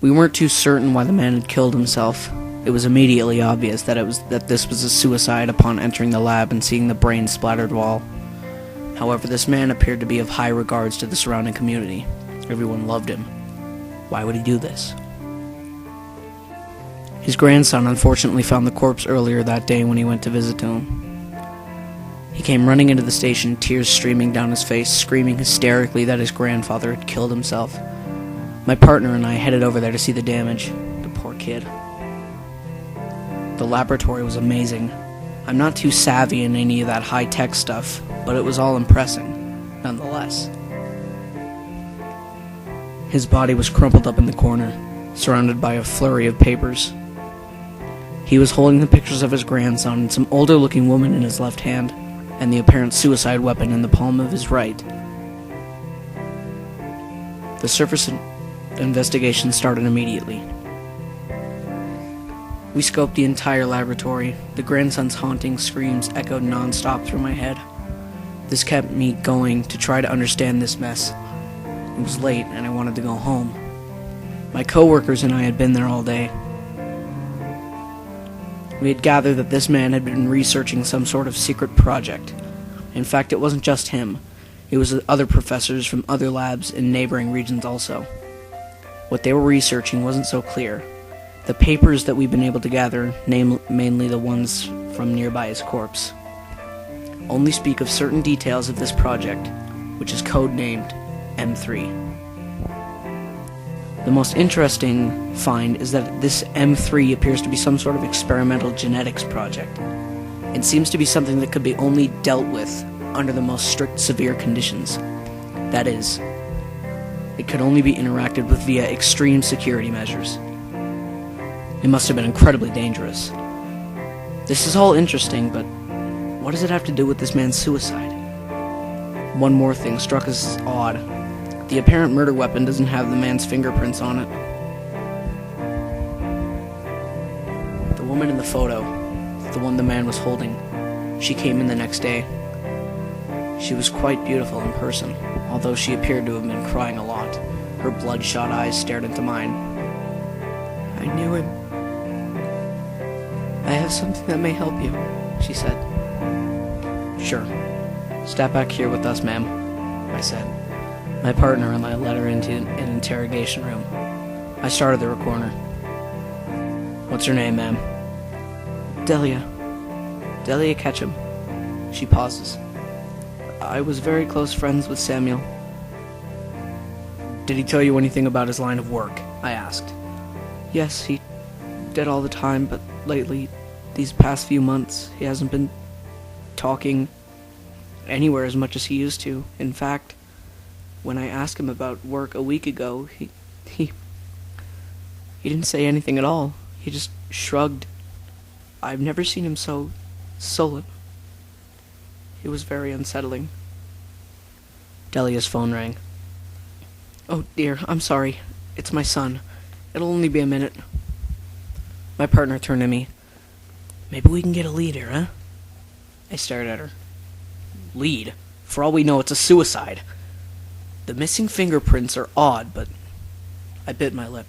We weren't too certain why the man had killed himself. It was immediately obvious that this was a suicide upon entering the lab and seeing the brain-splattered wall. However, this man appeared to be of high regards to the surrounding community. Everyone loved him. Why would he do this? His grandson unfortunately found the corpse earlier that day when he went to visit him. He came running into the station, tears streaming down his face, screaming hysterically that his grandfather had killed himself. My partner and I headed over there to see the damage. The poor kid. The laboratory was amazing. I'm not too savvy in any of that high-tech stuff, but it was all impressing, nonetheless. His body was crumpled up in the corner, surrounded by a flurry of papers. He was holding the pictures of his grandson and some older-looking woman in his left hand, and the apparent suicide weapon in the palm of his right. The surface investigation started immediately. We scoped the entire laboratory. The grandson's haunting screams echoed non-stop through my head. This kept me going to try to understand this mess. It was late, and I wanted to go home. My co-workers and I had been there all day. We had gathered that this man had been researching some sort of secret project. In fact, it wasn't just him. It was other professors from other labs in neighboring regions also. What they were researching wasn't so clear. The papers that we've been able to gather, mainly the ones from nearby his corpse, only speak of certain details of this project, which is code-named M3. The most interesting find is that this M3 appears to be some sort of experimental genetics project. It seems to be something that could be only dealt with under the most strict severe conditions. That is, it could only be interacted with via extreme security measures. It must have been incredibly dangerous. This is all interesting, but what does it have to do with this man's suicide? One more thing struck us as odd. The apparent murder weapon doesn't have the man's fingerprints on it. The woman in the photo, the one the man was holding, she came in the next day. She was quite beautiful in person, although she appeared to have been crying a lot. Her bloodshot eyes stared into mine. I knew him. I have something that may help you, she said. Sure. Step back here with us, ma'am, I said. My partner and I led her into an interrogation room. I started the recorder. What's your name, ma'am? Delia. Delia Ketchum. She pauses. I was very close friends with Samuel. Did he tell you anything about his line of work? I asked. Yes, he did all the time, but lately, these past few months, he hasn't been talking anywhere as much as he used to. In fact, when I asked him about work a week ago, he didn't say anything at all. He just shrugged. I've never seen him so sullen. It was very unsettling. Delia's phone rang. Oh dear, I'm sorry. It's my son. It'll only be a minute. My partner turned to me. Maybe we can get a lead here, huh? I stared at her. Lead? For all we know, it's a suicide. The missing fingerprints are odd, but I bit my lip.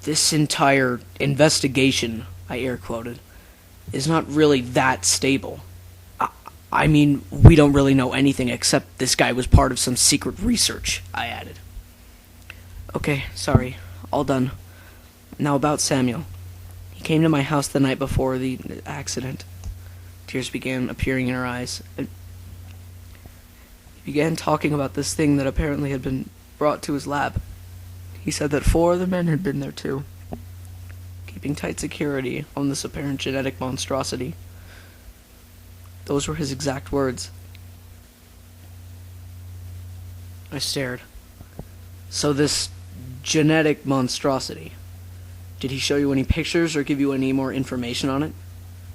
This entire investigation, I air-quoted, is not really that stable. I mean, we don't really know anything except this guy was part of some secret research, I added. Okay, sorry. All done. Now about Samuel. He came to my house the night before the accident. Tears began appearing in her eyes. He began talking about this thing that apparently had been brought to his lab. He said that 4 other men had been there too, keeping tight security on this apparent genetic monstrosity. Those were his exact words. I stared. So this genetic monstrosity, did he show you any pictures or give you any more information on it?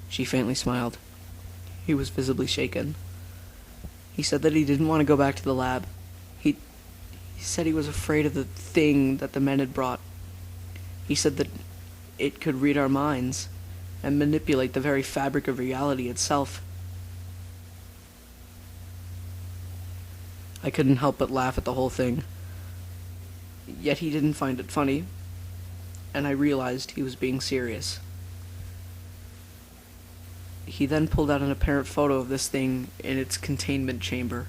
She faintly smiled. He was visibly shaken. He said that he didn't want to go back to the lab. He said he was afraid of the thing that the men had brought. He said that it could read our minds and manipulate the very fabric of reality itself. I couldn't help but laugh at the whole thing. Yet he didn't find it funny, and I realized he was being serious. He then pulled out an apparent photo of this thing in its containment chamber.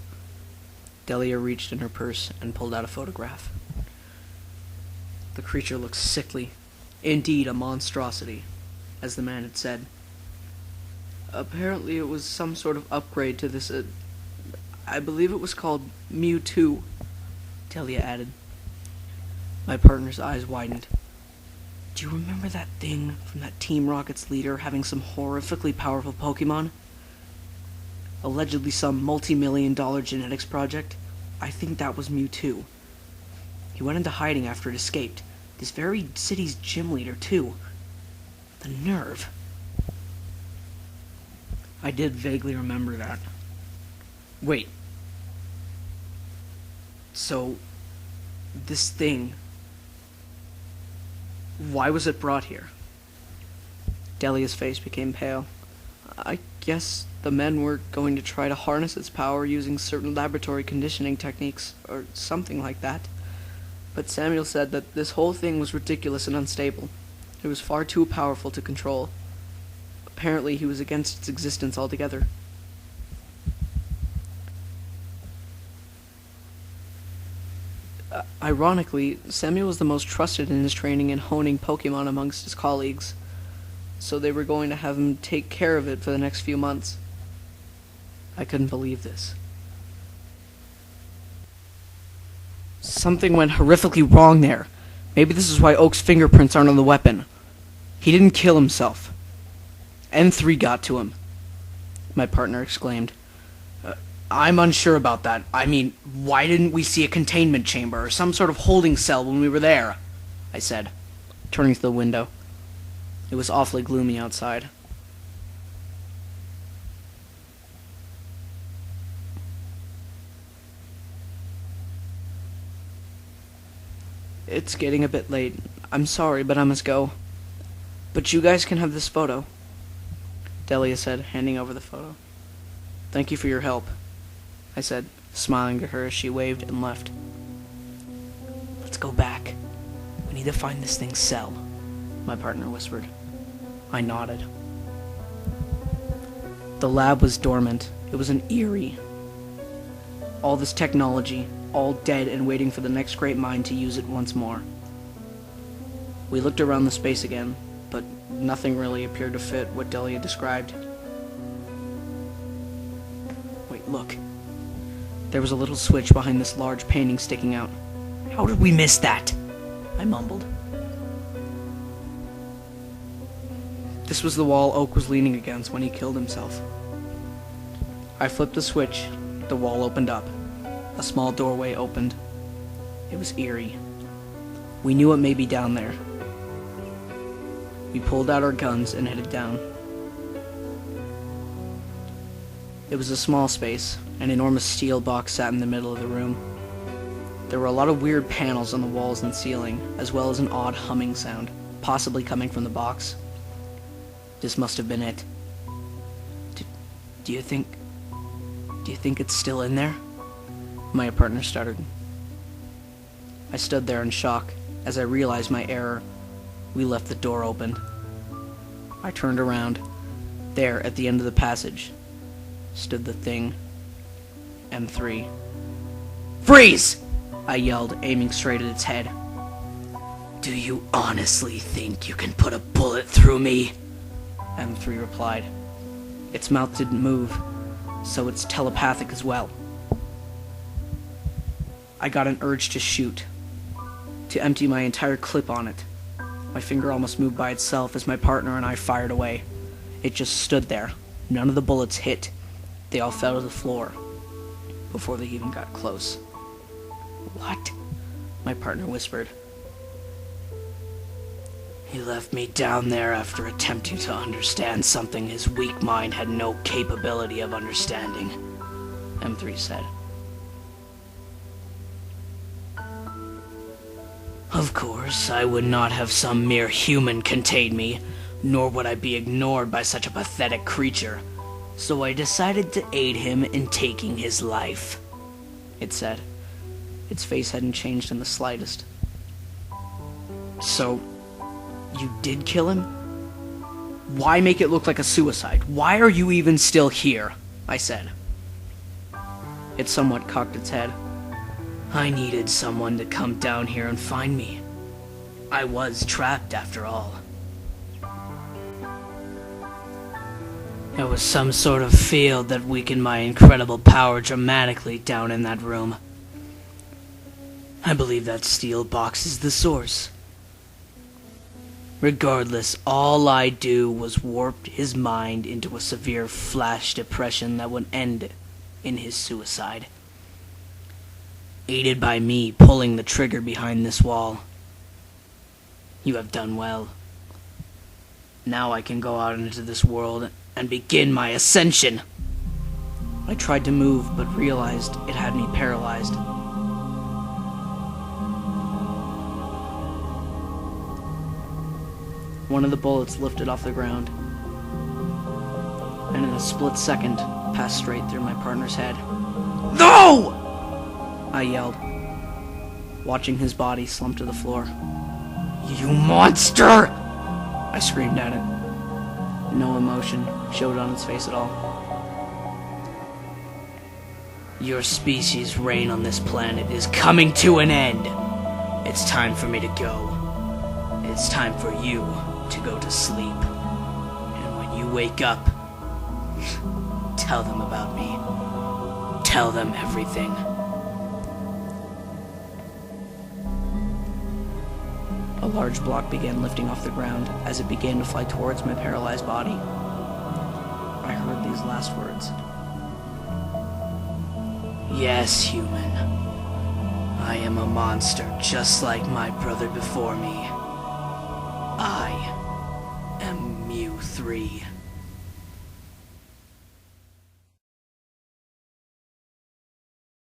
Delia reached in her purse and pulled out a photograph. The creature looked sickly, indeed a monstrosity, as the man had said. Apparently it was some sort of upgrade to this, I believe it was called Mewtwo, Delia added. My partner's eyes widened. Do you remember that thing from that Team Rocket's leader having some horrifically powerful Pokemon? Allegedly some multi-million-dollar genetics project? I think that was Mewtwo. He went into hiding after it escaped. This very city's gym leader, too. The nerve. I did vaguely remember that. Wait. So, this thing... why was it brought here? Delia's face became pale. I guess the men were going to try to harness its power using certain laboratory conditioning techniques, or something like that. But Samuel said that this whole thing was ridiculous and unstable. It was far too powerful to control. Apparently he was against its existence altogether. Ironically, Samuel was the most trusted in his training and honing Pokemon amongst his colleagues, so they were going to have him take care of it for the next few months. I couldn't believe this. Something went horrifically wrong there. Maybe this is why Oak's fingerprints aren't on the weapon. He didn't kill himself. N3 got to him, my partner exclaimed. I'm unsure about that. I mean, why didn't we see a containment chamber or some sort of holding cell when we were there? I said, turning to the window. It was awfully gloomy outside. It's getting a bit late. I'm sorry, but I must go. But you guys can have this photo, Delia said, handing over the photo. Thank you for your help, I said, smiling to her as she waved and left. Let's go back. We need to find this thing's cell, my partner whispered. I nodded. The lab was dormant. It was an eerie. All this technology, all dead and waiting for the next great mind to use it once more. We looked around the space again, but nothing really appeared to fit what Delia described. Wait, look. There was a little switch behind this large painting sticking out. How did we miss that? I mumbled. This was the wall Oak was leaning against when he killed himself. I flipped the switch. The wall opened up. A small doorway opened. It was eerie. We knew it may be down there. We pulled out our guns and headed down. It was a small space. An enormous steel box sat in the middle of the room. There were a lot of weird panels on the walls and ceiling, as well as an odd humming sound, possibly coming from the box. This must have been it. Do you think it's still in there? My partner stuttered. I stood there in shock. As I realized my error, we left the door open. I turned around. There, at the end of the passage, stood the thing. M3. Freeze! I yelled, aiming straight at its head. Do you honestly think you can put a bullet through me? M3 replied. Its mouth didn't move, so it's telepathic as well. I got an urge to shoot, to empty my entire clip on it. My finger almost moved by itself as my partner and I fired away. It just stood there. None of the bullets hit. They all fell to the floor before they even got close. What? My partner whispered. He left me down there after attempting to understand something his weak mind had no capability of understanding, M3 said. Of course, I would not have some mere human contain me, nor would I be ignored by such a pathetic creature, so I decided to aid him in taking his life, it said. Its face hadn't changed in the slightest. So, you did kill him? Why make it look like a suicide? Why are you even still here? I said. It somewhat cocked its head. I needed someone to come down here and find me. I was trapped after all. There was some sort of field that weakened my incredible power dramatically down in that room. I believe that steel box is the source. Regardless, all I do was warp his mind into a severe flash depression that would end in his suicide. Aided by me pulling the trigger behind this wall. You have done well. Now I can go out into this world and begin my ascension. I tried to move, but realized it had me paralyzed. One of the bullets lifted off the ground, and in a split second, passed straight through my partner's head. No! I yelled, watching his body slump to the floor. You monster! I screamed at it. No emotion showed on its face at all. Your species' reign on this planet is coming to an end. It's time for me to go. It's time for you to go to sleep. And when you wake up, tell them about me. Tell them everything. A large block began lifting off the ground as it began to fly towards my paralyzed body. I heard these last words. Yes, human. I am a monster just like my brother before me. I am Mu 3.